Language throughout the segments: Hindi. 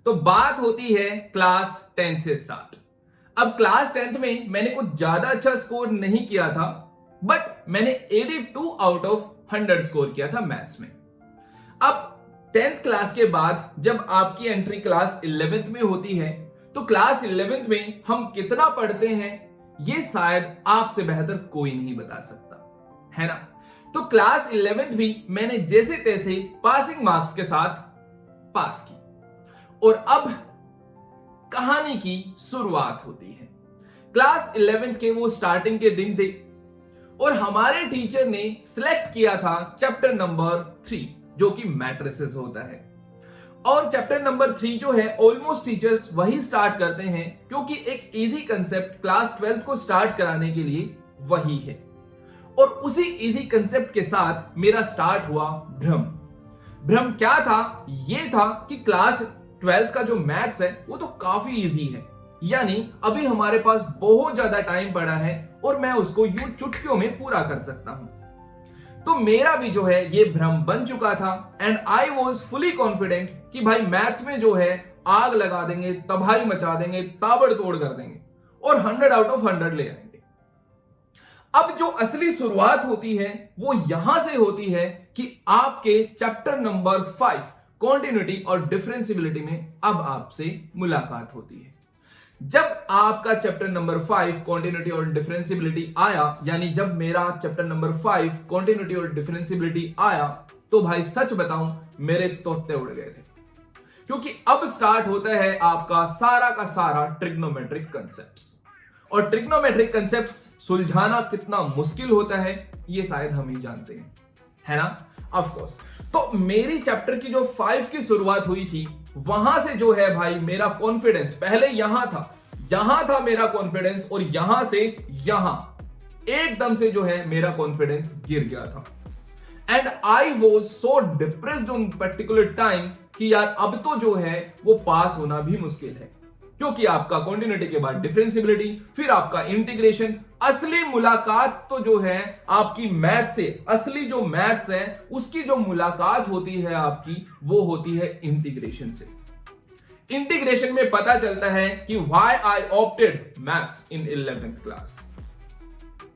तो बात होती है क्लास 10 से स्टार्ट। अब क्लास 10th में मैंने कुछ ज्यादा अच्छा स्कोर नहीं किया था, बट मैंने 82 आउट ऑफ 100 स्कोर किया था मैथ्स में। अब 10th क्लास के बाद जब आपकी एंट्री क्लास 11th में होती है, तो क्लास 11th में हम कितना पढ़ते हैं ये शायद आपसे बेहतर कोई नहीं बता सकता, है ना। तो क्लास 11th भी मैंने जैसे तैसे पासिंग मार्क्स के साथ पास की। और अब कहानी की शुरुआत होती है। क्लास 11th के वो स्टार्टिंग के दिन थे और हमारे टीचर ने सिलेक्ट किया था चैप्टर नंबर 3 जो कि मैट्रिसेस होता है। और चैप्टर नंबर 3 जो है ऑलमोस्ट टीचर्स वही स्टार्ट करते हैं क्योंकि एक इजी कंसेप्ट क्लास 12th को स्टार्ट कराने के लिए वही है। और उसी इजी कंसेप्ट के साथ मेरा स्टार्ट हुआ भ्रम क्या था, ये था कि क्लास 12th का जो मैथ्स है वो तो काफी इजी है, यानी अभी हमारे पास बहुत ज्यादा टाइम पड़ा है और मैं उसको यूं चुटकियों में पूरा कर सकता हूं। तो मेरा भी जो है ये भ्रम बन चुका था and I was fully confident कि भाई मैथ्स में जो है आग लगा देंगे, तबाही मचा देंगे, ताबड़तोड़ कर देंगे और 100 आउट ऑफ 100 ले आएंगे। अब जो असली शुरुआत होती है वो यहां से होती है कि आपके चैप्टर नंबर 5 कॉन्टिन्यूटी और डिफरेंशियबिलिटी में अब आपसे मुलाकात होती है। जब आपका चैप्टर नंबर 5 कॉन्टिन्यूटी और डिफरेंशियबिलिटी आया, यानी जब मेरा चैप्टर नंबर 5 कॉन्टिन्यूटी और डिफरेंशियबिलिटी आया, तो भाई सच बताऊं मेरे तोते उड़ गए थे, क्योंकि अब स्टार्ट होता है आपका सारा का सारा ट्रिग्नोमेट्रिक कंसेप्ट्स। और ट्रिग्नोमेट्रिक कंसेप्ट्स सुलझाना कितना मुश्किल होता है ये शायद हम ही जानते हैं, है ना। Of course. तो मेरी चैप्टर की जो 5 की शुरुआत हुई थी, वहां से जो है भाई मेरा कॉन्फिडेंस पहले यहां था मेरा कॉन्फिडेंस, और यहां से यहां एकदम से जो है मेरा कॉन्फिडेंस गिर गया था। And I was so depressed on particular time कि यार अब तो जो है वो पास होना भी मुश्किल है, क्योंकि आपका कॉन्टिन्यूटी के बाद डिफरेंशियबिलिटी, फिर आपका इंटीग्रेशन। असली मुलाकात तो जो है आपकी मैथ से, असली जो मैथ्स है उसकी जो मुलाकात होती है आपकी, वो होती है इंटीग्रेशन से। इंटीग्रेशन में पता चलता है कि why I opted maths in 11th class.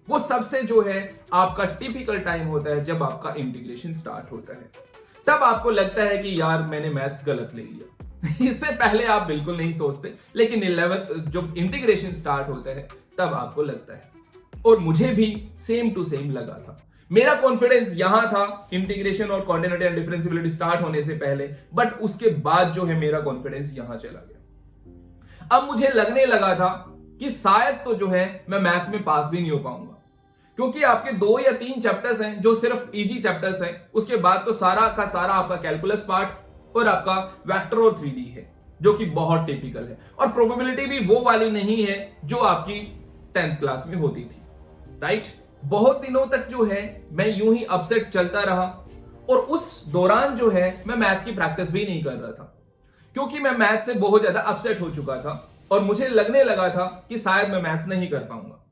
वो सबसे जो है आपका टिपिकल टाइम होता है जब आपका इंटीग्रेशन स्टार्ट होता है। तब आपको लगता है कि यार मैंने मैथ्स गलत ले लिया। इससे पहले आप बिल्कुल नहीं सोचते, लेकिन 11th जब इंटीग्रेशन स्टार्ट होता है तब आपको लगता है। और मुझे भी सेम टू सेम लगा था। मेरा कॉन्फिडेंस यहां था इंटीग्रेशन और कॉन्टिन्यूटी एंड डिफरेंशियबिलिटी स्टार्ट होने से पहले, बट उसके बाद जो है मेरा कॉन्फिडेंस यहां चला गया। अब मुझे लगने लगा था कि शायद तो जो है मैं मैथ्स में पास भी नहीं हो पाऊंगा, क्योंकि आपके 2 या 3 चैप्टर्स हैं जो सिर्फ इजी चैप्टर्स हैं। उसके बाद तो सारा का सारा आपका कैलकुलस पार्ट और आपका वेक्टर और 3D है, जो कि बहुत टिपिकल है। और प्रोबेबिलिटी भी वो वाली नहीं है जो आपकी 10th क्लास में होती थी, राइट। बहुत दिनों तक जो है मैं यूं ही अपसेट चलता रहा, और उस दौरान जो है मैं मैथ्स की प्रैक्टिस भी नहीं कर रहा था, क्योंकि मैं मैथ्स से बहुत ज्यादा अपसेट हो चुका था और मुझे लगने लगा था कि शायद मैं मैथ्स नहीं कर पाऊंगा।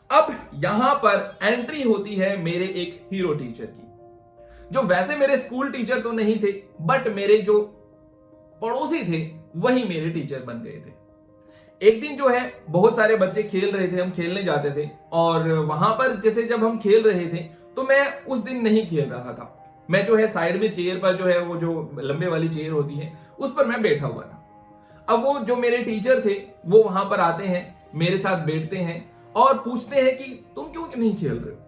अब यहां पर एंट्री होती है मेरे एक हीरो टीचर की, जो वैसे मेरे स्कूल टीचर तो नहीं थे, बट मेरे जो पड़ोसी थे वही मेरे टीचर बन गए थे। एक दिन जो है बहुत सारे बच्चे खेल रहे थे, हम खेलने जाते थे, और वहां पर जैसे जब हम खेल रहे थे तो मैं उस दिन नहीं खेल रहा था। मैं जो है साइड में चेयर पर जो है वो जो लंबे वाली चेयर होती है उस पर मैं बैठा हुआ था। अब वो जो मेरे टीचर थे वो वहां पर आते हैं, मेरे साथ बैठते हैं और पूछते हैं कि तुम क्यों नहीं खेल रहे हो।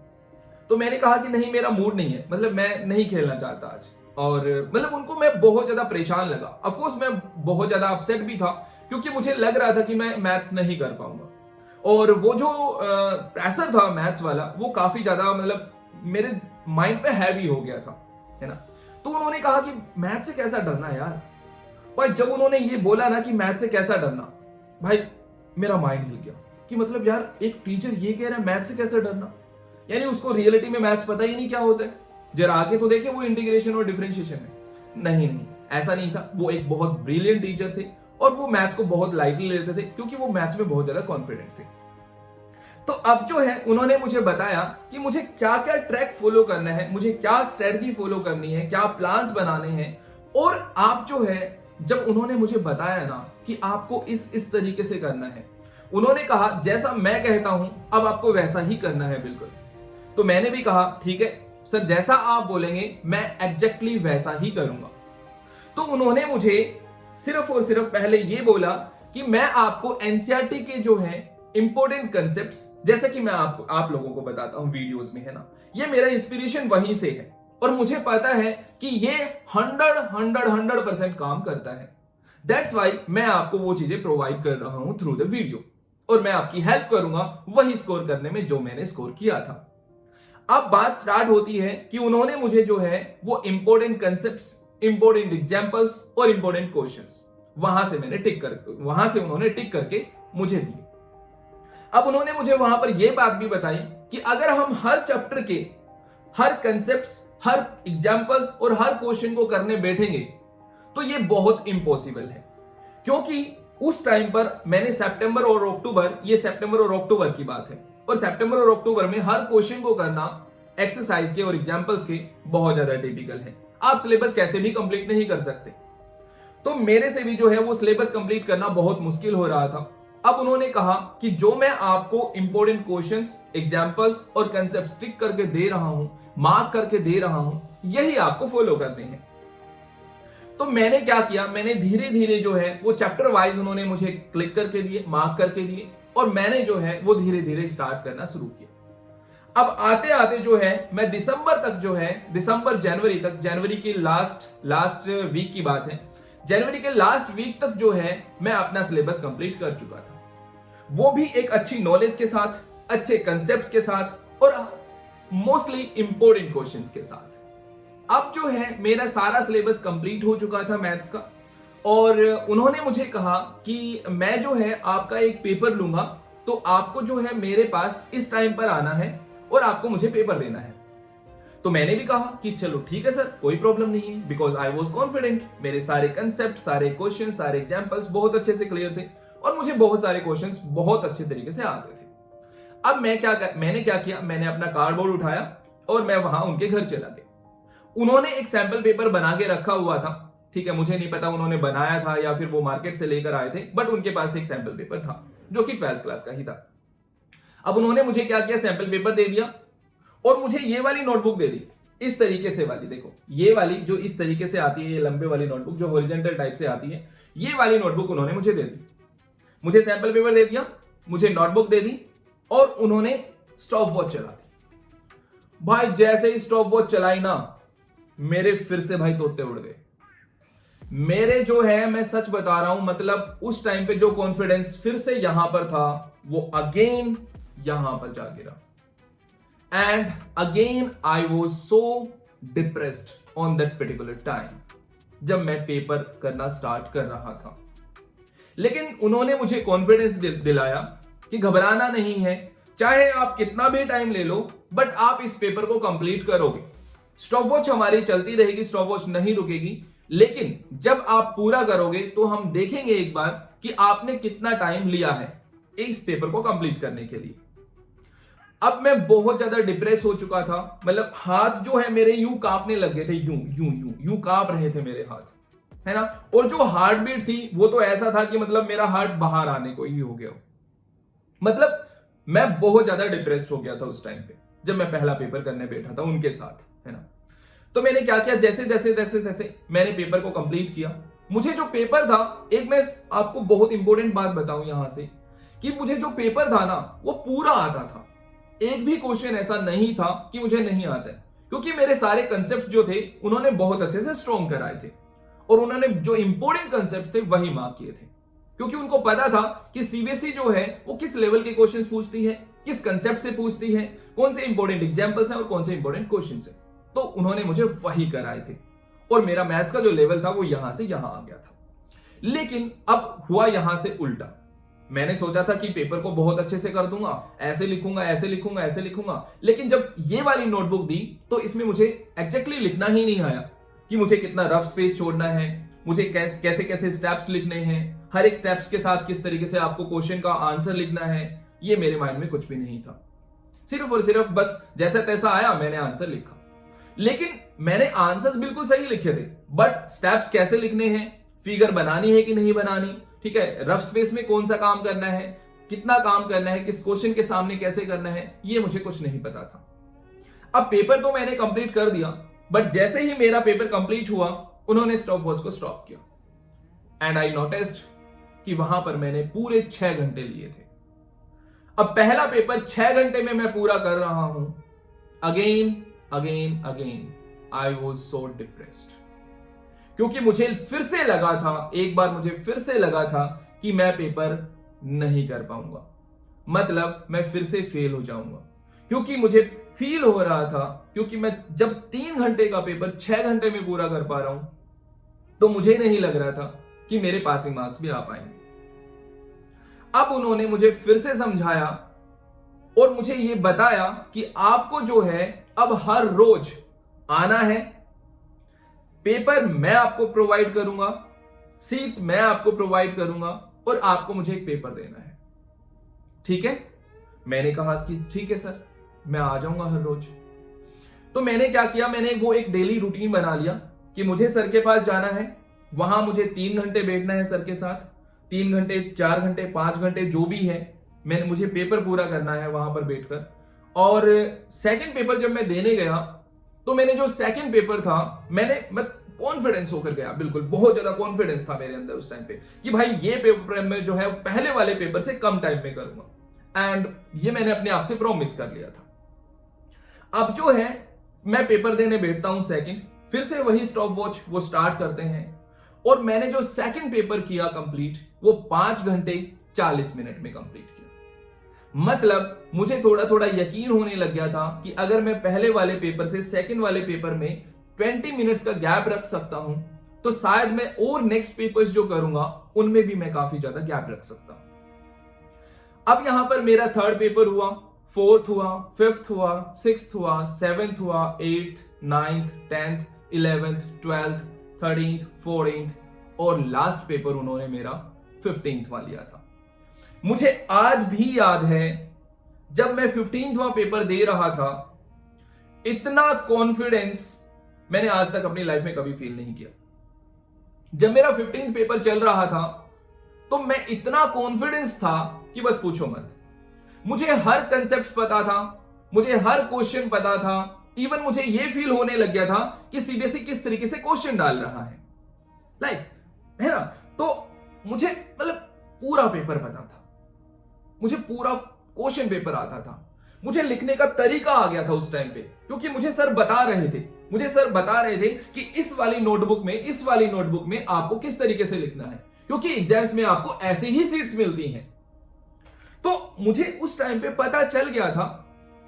तो मैंने कहा कि नहीं मेरा मूड नहीं है, मतलब मैं नहीं खेलना चाहता आज। और मतलब उनको मैं बहुत ज्यादा परेशान लगा। ऑफ कोर्स मैं बहुत ज्यादा अपसेट भी था, क्योंकि मुझे लग रहा था कि मैं मैथ्स नहीं कर पाऊंगा। और वो जो प्रेशर था मैथ्स वाला, वो काफी ज्यादा मतलब मेरे माइंड पे हैवी हो गया था, है ना। तो उन्होंने कहा कि मैथ से कैसा डरना यार। भाई जब उन्होंने ये बोला ना कि मैथ से कैसा डरना, भाई मेरा माइंड हिल गया कि मतलब यार एक टीचर ये कह रहा है मैथ से कैसे डरना, यानी उसको रियलिटी में मैथ्स पता ही नहीं क्या होता है। जरा आगे तो देखे वो इंटीग्रेशन और डिफरेंशिएशन में। नहीं, ऐसा नहीं था। वो एक बहुत ब्रिलियंट टीचर थे और वो मैथ्स को बहुत लाइटली लेते थे, क्योंकि वो मैथ्स में बहुत ज्यादा कॉन्फिडेंट थे। तो अब जो है उन्होंने मुझे बताया कि मुझे क्या क्या ट्रैक फॉलो करना है, मुझे क्या स्ट्रेटजी फॉलो करनी है, क्या प्लान्स बनाने हैं, और आप जो है जब उन्होंने मुझे बताया ना कि आपको इस तरीके से करना है, उन्होंने कहा जैसा मैं कहता हूं अब आपको वैसा ही करना है बिल्कुल। तो मैंने भी कहा ठीक है सर, जैसा आप बोलेंगे मैं एग्जैक्टली वैसा ही करूंगा। तो उन्होंने मुझे सिर्फ और सिर्फ पहले ये बोला कि मैं आपको एनसीईआरटी के जो है इंपॉर्टेंट कंसेप्ट्स, जैसे कि मैं आप लोगों को बताता हूं वीडियोस में, है ना, ये मेरा इंस्पिरेशन वहीं से है और मुझे पता है कि ये 100% काम करता है। दैट्स वाई मैं आपको वो चीजें प्रोवाइड कर रहा हूं थ्रू द वीडियो, और मैं आपकी हेल्प करूंगा वही स्कोर करने में जो मैंने स्कोर किया था। अब बात स्टार्ट होती है कि उन्होंने मुझे जो है वो इंपॉर्टेंट कंसेप्ट्स, इंपॉर्टेंट एग्जांपल्स और इंपॉर्टेंट क्वेश्चंस वहां से उन्होंने टिक करके मुझे दिए। अब उन्होंने मुझे वहां पर यह बात भी बताई कि अगर हम हर चैप्टर के हर कंसेप्ट्स, हर एग्जांपल्स और हर क्वेश्चन को करने बैठेंगे तो ये बहुत इम्पॉसिबल है, क्योंकि उस टाइम पर मैंने सितंबर और अक्टूबर की बात है, और सितंबर और अक्टूबर में हर क्वेश्चन को करना एक्सरसाइज के और एग्जांपल्स के बहुत ज्यादा टिपिकल है। आप सिलेबस कैसे भी कंप्लीट नहीं कर सकते, तो मेरे से भी जो है वो सिलेबस कंप्लीट करना बहुत मुश्किल हो रहा था। अब उन्होंने कहा कि जो मैं आपको इंपॉर्टेंट क्वेश्चंस, एग्जांपल्स और कंसेप्ट टिक करके दे रहा हूं, मार्क करके दे रहा हूं, यही आपको फॉलो करने हैं। तो मैंने क्या किया, मैंने धीरे धीरे जो है वो चैप्टर वाइज उन्होंने मुझे क्लिक करके दिए, मार्क करके दिए, और मैंने जो है वो धीरे धीरे स्टार्ट करना शुरू किया। अब आते आते जो है मैं जनवरी की लास्ट वीक की बात है, जनवरी के लास्ट वीक तक जो है मैं अपना सिलेबस कंप्लीट कर चुका था, वो भी एक अच्छी नॉलेज के साथ, अच्छे कंसेप्ट्स के साथ और मोस्टली इंपॉर्टेंट क्वेश्चंस के साथ। अब जो है मेरा सारा सिलेबस कंप्लीट हो चुका था मैथ्स का, और उन्होंने मुझे कहा कि मैं जो है आपका एक पेपर लूंगा, तो आपको जो है मेरे पास इस टाइम पर आना है और आपको मुझे पेपर देना है। तो मैंने भी कहा कि चलो ठीक है सर, कोई प्रॉब्लम नहीं है, बिकॉज आई वॉज कॉन्फिडेंट। मेरे सारे कंसेप्ट, सारे क्वेश्चन, सारे एग्जाम्पल्स बहुत अच्छे से क्लियर थे और मुझे बहुत सारे क्वेश्चन बहुत अच्छे तरीके से आते थे। अब मैंने क्या किया, मैंने अपना कार्डबोर्ड उठाया और मैं वहां उनके घर चला गया। उन्होंने एक सैंपल पेपर बना के रखा हुआ था, ठीक है, मुझे नहीं पता उन्होंने बनाया था या फिर वो मार्केट से लेकर आए थे, बट उनके पास एक सैंपल पेपर था जो कि 12th क्लास का ही था। अब उन्होंने मुझे क्या किया, सैंपल पेपर दे दिया और मुझे ये वाली नोटबुक दे दी, इस तरीके से वाली, देखो ये वाली जो इस तरीके से आती है, ये लंबे वाली नोटबुक जो हॉरिजॉन्टल टाइप से आती है, ये वाली नोटबुक उन्होंने मुझे दे दी। मुझे सैंपल पेपर दे दिया, मुझे नोटबुक दे दी और उन्होंने स्टॉप वॉच चला दी। भाई जैसे ही स्टॉप वॉच चलाई ना, मेरे फिर से भाई तोते उड़ गए। मेरे जो है, मैं सच बता रहा हूं, मतलब उस टाइम पे जो कॉन्फिडेंस फिर से यहां पर था वो अगेन यहां पर जा गिरा। And again I was so depressed on that particular time जब मैं पेपर करना स्टार्ट कर रहा था। लेकिन उन्होंने मुझे कॉन्फिडेंस दिलाया कि घबराना नहीं है, चाहे आप कितना भी टाइम ले लो, बट आप इस पेपर को कंप्लीट करोगे। स्टॉप वॉच हमारी चलती रहेगी, स्टॉप वॉच नहीं रुकेगी, लेकिन जब आप पूरा करोगे तो हम देखेंगे एक बार कि आपने कितना टाइम लिया है इस पेपर को कंप्लीट करने के लिए। अब मैं बहुत ज्यादा डिप्रेस हो चुका था, मतलब हाथ जो है मेरे यूं कांपने लग गए थे, यूं कांप रहे थे मेरे हाथ, है ना। और जो हार्ट बीट थी वो तो ऐसा था कि मतलब मेरा हार्ट बाहर आने को ही हो गया। मतलब मैं बहुत ज्यादा डिप्रेस्ड हो गया था उस टाइम पे जब मैं पहला पेपर करने बैठा था उनके साथ, है ना। तो मैंने क्या किया, जैसे जैसे मैंने पेपर को कंप्लीट किया। मुझे जो पेपर था, एक मैं आपको बहुत इंपॉर्टेंट बात बताऊं यहां से, कि मुझे जो पेपर था ना वो पूरा आता था, एक भी क्वेश्चन ऐसा नहीं था कि मुझे नहीं आता है, क्योंकि मेरे सारे कंसेप्ट जो थे उन्होंने बहुत अच्छे से स्ट्रॉन्ग कराए थे और उन्होंने जो इंपॉर्टेंट कंसेप्ट थे वही मार्क किए थे, क्योंकि उनको पता था कि सीबीएसई जो है वो किस लेवल के क्वेश्चंस पूछती है, किस कंसेप्ट से पूछती है, कौन से इंपॉर्टेंट एग्जांपल्स हैं और कौन से इंपॉर्टेंट क्वेश्चंस हैं। तो उन्होंने मुझे वही कराए थे और मेरा मैथ्स का जो लेवल था वो यहां से यहां आ गया था। लेकिन अब हुआ यहां से उल्टा। मैंने सोचा था कि पेपर को बहुत अच्छे से कर दूंगा, ऐसे लिखूंगा, लेकिन जब ये वाली नोटबुक दी तो इसमें मुझे एग्जैक्टली लिखना ही नहीं आया कि मुझे कितना रफ स्पेस छोड़ना है, मुझे कैसे कैसे स्टेप्स लिखने हैं, हर एक स्टेप्स के साथ किस तरीके से आपको क्वेश्चन का आंसर लिखना है, ये मेरे माइंड में कुछ भी नहीं था। सिर्फ और सिर्फ बस जैसा तैसा आया, मैंने आंसर लिखा। लेकिन मैंने आंसर्स बिल्कुल सही लिखे थे, बट स्टेप्स कैसे लिखने हैं, फिगर बनानी है कि नहीं बनानी, ठीक है, रफ स्पेस में कौन सा काम करना है, कितना काम करना है, किस क्वेश्चन के सामने कैसे करना है, ये मुझे कुछ नहीं पता था। अब पेपर तो मैंने कंप्लीट कर दिया, बट जैसे ही मेरा पेपर कंप्लीट हुआ उन्होंने स्टॉप वॉच को स्टॉप किया एंड आई नोटिस्ड कि वहां पर मैंने पूरे 6 घंटे लिए थे। अब पहला पेपर 6 घंटे में मैं पूरा कर रहा हूं। Again again again I was so depressed, क्योंकि मुझे फिर से लगा था, एक बार मुझे फिर से लगा था कि मैं पेपर नहीं कर पाऊंगा, मतलब मैं फिर से फेल हो जाऊंगा। क्योंकि मुझे फील हो रहा था, क्योंकि मैं जब 3 घंटे का पेपर 6 घंटे में पूरा कर पा रहा हूं, तो मुझे नहीं लग रहा था कि मेरे पासिंग मार्क्स भी आ पाएंगे। अब उन्होंने मुझे फिर से समझाया और मुझे यह बताया कि आपको जो है अब हर रोज आना है, पेपर मैं आपको प्रोवाइड करूंगा, सीट्स मैं आपको प्रोवाइड करूंगा और आपको मुझे एक पेपर देना है, ठीक है। मैंने कहा कि ठीक है सर, मैं आ जाऊंगा हर रोज। तो मैंने क्या किया, मैंने वो एक डेली रूटीन बना लिया कि मुझे सर के पास जाना है, वहां मुझे 3 घंटे बैठना है सर के साथ, 3 घंटे 4 घंटे 5 घंटे जो भी है, मुझे पेपर पूरा करना है वहां पर बैठकर। और सेकंड पेपर जब मैं देने गया तो मैंने जो सेकंड पेपर था, मैं कॉन्फिडेंस होकर गया, बिल्कुल बहुत ज्यादा कॉन्फिडेंस था मेरे अंदर उस टाइम पे कि भाई ये पेपर मैं जो है पहले वाले पेपर से कम टाइम में करूंगा, एंड ये मैंने अपने आप से प्रॉमिस कर लिया था। अब जो है मैं पेपर देने बैठता हूं सेकंड, फिर से वही स्टॉप वॉच वो स्टार्ट करते हैं और मैंने जो सेकंड पेपर किया कंप्लीट, वो 5 घंटे 40 मिनट में कंप्लीट किया। मतलब मुझे थोड़ा थोड़ा यकीन होने लग गया था कि अगर मैं पहले वाले पेपर से सेकंड वाले पेपर में 20 मिनट्स का गैप रख सकता हूं, तो शायद मैं और नेक्स्ट पेपर्स जो करूंगा उनमें भी मैं काफी ज्यादा गैप रख सकता हूं। अब यहां पर मेरा थर्ड पेपर हुआ, फोर्थ हुआ, फिफ्थ हुआ, सिक्स्थ हुआ, सेवेंथ हुआ, 8th, 9th, 10th, 11th, 12th, 13th, 14th और लास्ट पेपर उन्होंने मेरा 15वां लिया था। मुझे आज भी याद है जब मैं 15वां पेपर दे रहा था, इतना कॉन्फिडेंस मैंने आज तक अपनी लाइफ में कभी फील नहीं किया। जब मेरा 15th पेपर चल रहा था तो मैं इतना कॉन्फिडेंस था कि बस पूछो मत। मुझे हर कंसेप्ट पता था, मुझे हर क्वेश्चन पता था, इवन मुझे यह फील होने लग गया था कि सीबीएसई किस तरीके से क्वेश्चन डाल रहा है, है ना। तो मुझे मतलब पूरा पेपर पता था, मुझे पूरा क्वेश्चन पेपर आता था, मुझे लिखने का तरीका आ गया था उस टाइम पे, क्योंकि मुझे सर बता रहे थे कि इस वाली नोटबुक में आपको किस तरीके से लिखना है, क्योंकि एग्जाम्स में आपको ऐसे ही सीट्स मिलती हैं। तो मुझे उस टाइम पे पता चल गया था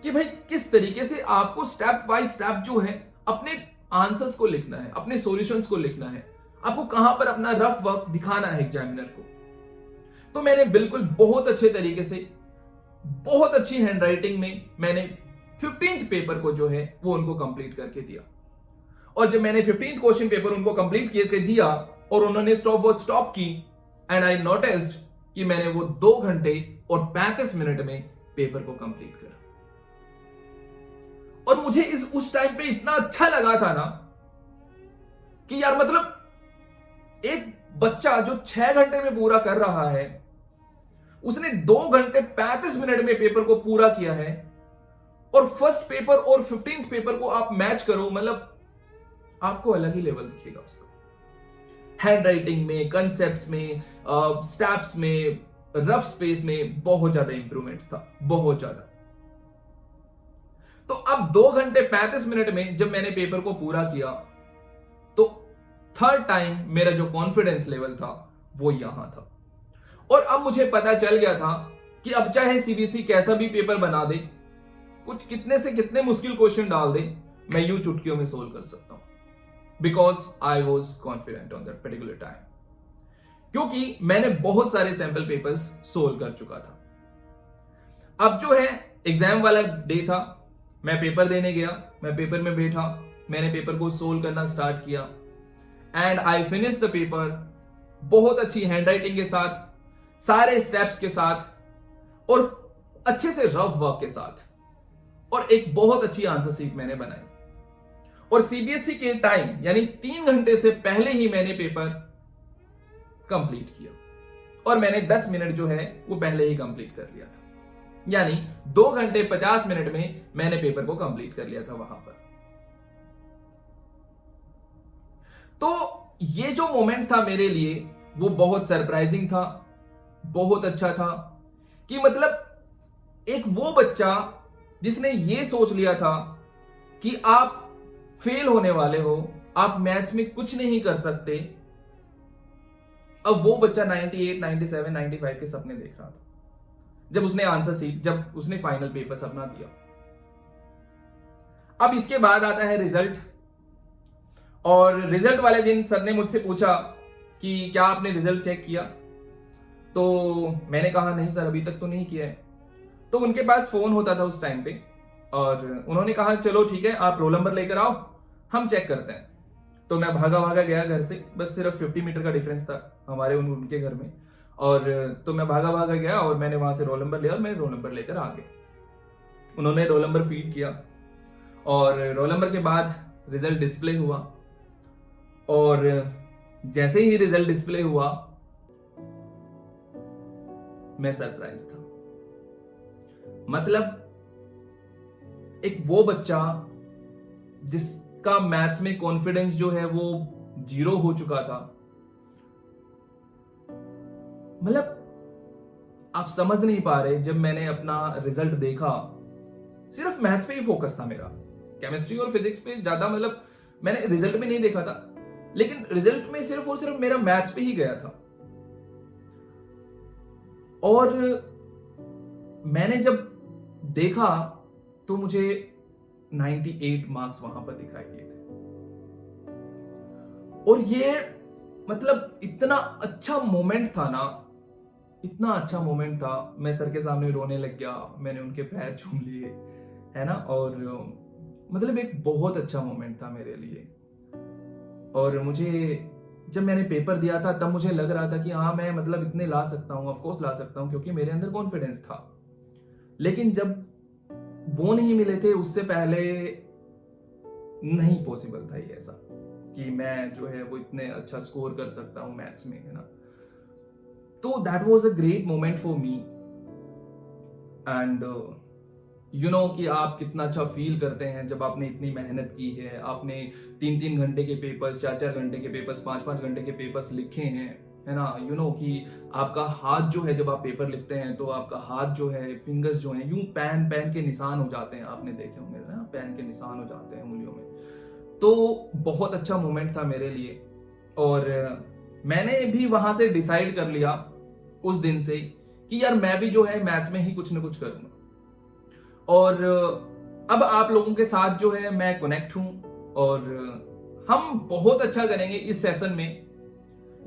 कि भाई किस तरीके से आपको स्टेप बाय स्टेप जो है अपने आंसर्स को लिखना है, अपने सॉल्यूशंस को लिखना है, आपको कहां पर अपना रफ वर्क दिखाना है एग्जामिनर को। तो मैंने बिल्कुल बहुत अच्छे तरीके से, बहुत अच्छी हैंडराइटिंग में मैंने 15th पेपर को जो है वो उनको कंप्लीट करके दिया। और जब मैंने 15th क्वेश्चन पेपर उनको कंप्लीट करके दिया और उन्होंने स्टॉप वॉच स्टॉप की, एंड आई नोटिस्ड कि मैंने वो 2 घंटे और 35 मिनट में पेपर को कंप्लीट करा। और मुझे उस टाइम पे इतना अच्छा लगा था ना कि यार मतलब एक बच्चा जो 6 घंटे में पूरा कर रहा है, उसने 2 घंटे 35 मिनट में पेपर को पूरा किया है। और फर्स्ट पेपर और 15th पेपर को आप मैच करो, मतलब आपको अलग ही लेवल दिखेगा उसका, हैंडराइटिंग में, कंसेप्ट्स में, स्टेप्स में, रफ स्पेस में बहुत ज्यादा इंप्रूवमेंट था, बहुत ज्यादा। तो अब 2 घंटे 35 मिनट में जब मैंने पेपर को पूरा किया, तो थर्ड टाइम मेरा जो कॉन्फिडेंस लेवल था वो यहां था। और अब मुझे पता चल गया था कि अब चाहे सीबीएसई कैसा भी पेपर बना दे, कुछ कितने से कितने मुश्किल क्वेश्चन डाल दे, मैं यूं चुटकियों में सोल्व कर सकता हूं, because I was confident on that particular time, क्योंकि मैंने बहुत सारे सैंपल पेपर्स सोल्व कर चुका था। अब जो है एग्जाम वाला डे था, मैं पेपर देने गया, मैं पेपर में बैठा, मैंने पेपर को सोल्व करना स्टार्ट किया, and I finish the paper बहुत अच्छी हैंडराइटिंग के साथ, सारे स्टेप्स के साथ और अच्छे से रफ वर्क के साथ, और एक बहुत अच्छी आंसर शीट मैंने बनाई। और सीबीएसई के टाइम यानी 3 घंटे से पहले ही मैंने पेपर कंप्लीट किया और मैंने 10 मिनट जो है वो पहले ही कंप्लीट कर लिया था, यानी 2 घंटे 50 मिनट में मैंने पेपर को कंप्लीट कर लिया था वहां पर। तो ये जो मोमेंट था मेरे लिए वो बहुत सरप्राइजिंग था, बहुत अच्छा था कि मतलब एक वो बच्चा जिसने ये सोच लिया था कि आप फेल होने वाले हो, आप मैथ्स में कुछ नहीं कर सकते, अब वो बच्चा 98, 97, 95 के सपने देख रहा था जब उसने आंसर शीट, जब उसने फाइनल पेपर अपना दिया। अब इसके बाद आता है रिजल्ट, और रिजल्ट वाले दिन सर ने मुझसे पूछा कि क्या आपने रिजल्ट चेक किया? तो मैंने कहा नहीं सर, अभी तक तो नहीं किया है। तो उनके पास फोन होता था उस टाइम पे, और उन्होंने कहा चलो ठीक है, आप रोल नंबर लेकर आओ, हम चेक करते हैं। तो मैं भागा भागा गया घर से, बस सिर्फ 50 मीटर का डिफरेंस था हमारे उनके घर में, और तो मैं भागा भागा गया और मैंने वहां से रोल नंबर लिया और मैं रोल नंबर लेकर आ गया। उन्होंने रोल नंबर फीड किया और रोल नंबर के बाद रिजल्ट डिस्प्ले हुआ, और जैसे ही रिजल्ट डिस्प्ले हुआ मैं सरप्राइज था। मतलब एक वो बच्चा जिसका मैथ्स में कॉन्फिडेंस जो है वो 0 हो चुका था, मतलब आप समझ नहीं पा रहे, जब मैंने अपना रिजल्ट देखा, सिर्फ मैथ्स पे ही फोकस था मेरा, केमिस्ट्री और फिजिक्स पे ज्यादा, मतलब मैंने रिजल्ट में नहीं देखा था, लेकिन रिजल्ट में सिर्फ और सिर्फ मेरा मैथ्स पे ही गया था। और मैंने जब देखा तो मुझे 98 मार्क्स वहां पर दिखाई दिए थे, और ये मतलब इतना अच्छा मोमेंट था ना, इतना अच्छा मोमेंट था, मैं सर के सामने रोने लग गया, मैंने उनके पैर चूम लिए, है ना, और मतलब एक बहुत अच्छा मोमेंट था मेरे लिए। और मुझे जब मैंने पेपर दिया था तब मुझे लग रहा था कि हाँ मैं मतलब इतने ला सकता हूँ, ऑफकोर्स ला सकता हूँ, क्योंकि मेरे अंदर कॉन्फिडेंस था। लेकिन जब वो नहीं मिले थे, उससे पहले नहीं पॉसिबल था ये ऐसा कि मैं जो है वो इतने अच्छा स्कोर कर सकता हूँ मैथ्स में, है ना। तो that was a great moment for me, and you know कि आप कितना अच्छा फील करते हैं जब आपने इतनी मेहनत की है, आपने 3-3 घंटे के पेपर्स, 4-4 घंटे के पेपर्स, 5-5 घंटे के पेपर्स लिखे हैं, है ना। यू नो कि आपका हाथ जो है, जब आप पेपर लिखते हैं तो आपका हाथ जो है, फिंगर्स जो हैं, यूं पैन पैन के निशान हो जाते हैं, आपने देखे होंगे ना, पैन के निशान हो जाते हैं उंगलियों में। तो बहुत अच्छा मोमेंट था मेरे लिए, और मैंने भी वहां से डिसाइड कर लिया उस दिन से कि यार मैं भी जो है मैथ्स में ही कुछ ना कुछ करूंगा। और अब आप लोगों के साथ जो है मैं कनेक्ट हूं, और हम बहुत अच्छा करेंगे इस सेशन में,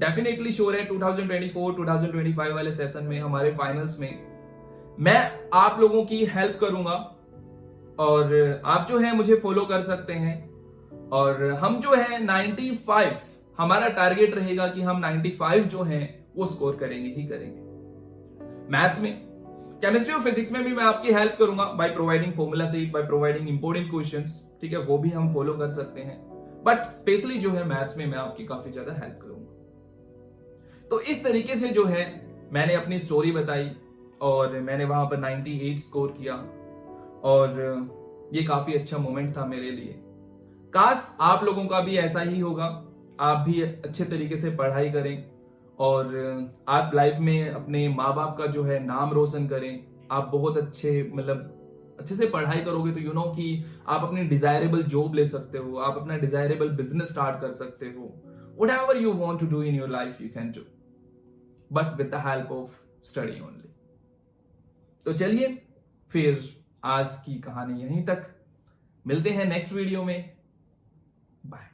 डेफिनेटली श्योर है। 2024-2025 वाले सेशन में, हमारे फाइनल्स में मैं आप लोगों की हेल्प करूंगा, और आप जो है मुझे फॉलो कर सकते हैं, और हम जो है 95, हमारा टारगेट रहेगा कि हम 95 जो है वो स्कोर करेंगे ही करेंगे मैथ्स में। केमिस्ट्री और फिजिक्स में भी मैं आपकी हेल्प करूंगा by providing formula seat, by providing important questions, ठीक है, वो भी हम फॉलो कर सकते हैं, बट स्पेशली जो है मैथ्स में मैं आपकी काफी ज्यादा हेल्प करूंगा। तो इस तरीके से जो है मैंने अपनी स्टोरी बताई, और मैंने वहां पर 98 स्कोर किया, और ये काफी अच्छा मोमेंट था मेरे लिए। काश आप लोगों का भी ऐसा ही होगा, आप भी अच्छे तरीके से पढ़ाई करें, और आप लाइफ में अपने माँ बाप का जो है नाम रोशन करें। आप बहुत अच्छे, मतलब अच्छे से पढ़ाई करोगे तो यू नो कि आप अपनी डिजायरेबल जॉब ले सकते हो, आप अपना डिजायरेबल बिजनेस स्टार्ट कर सकते हो। Whatever you want to do in your life you can do, but with the help of study only. तो चलिए फिर आज की कहानी यहीं तक, मिलते हैं नेक्स्ट वीडियो में, बाय।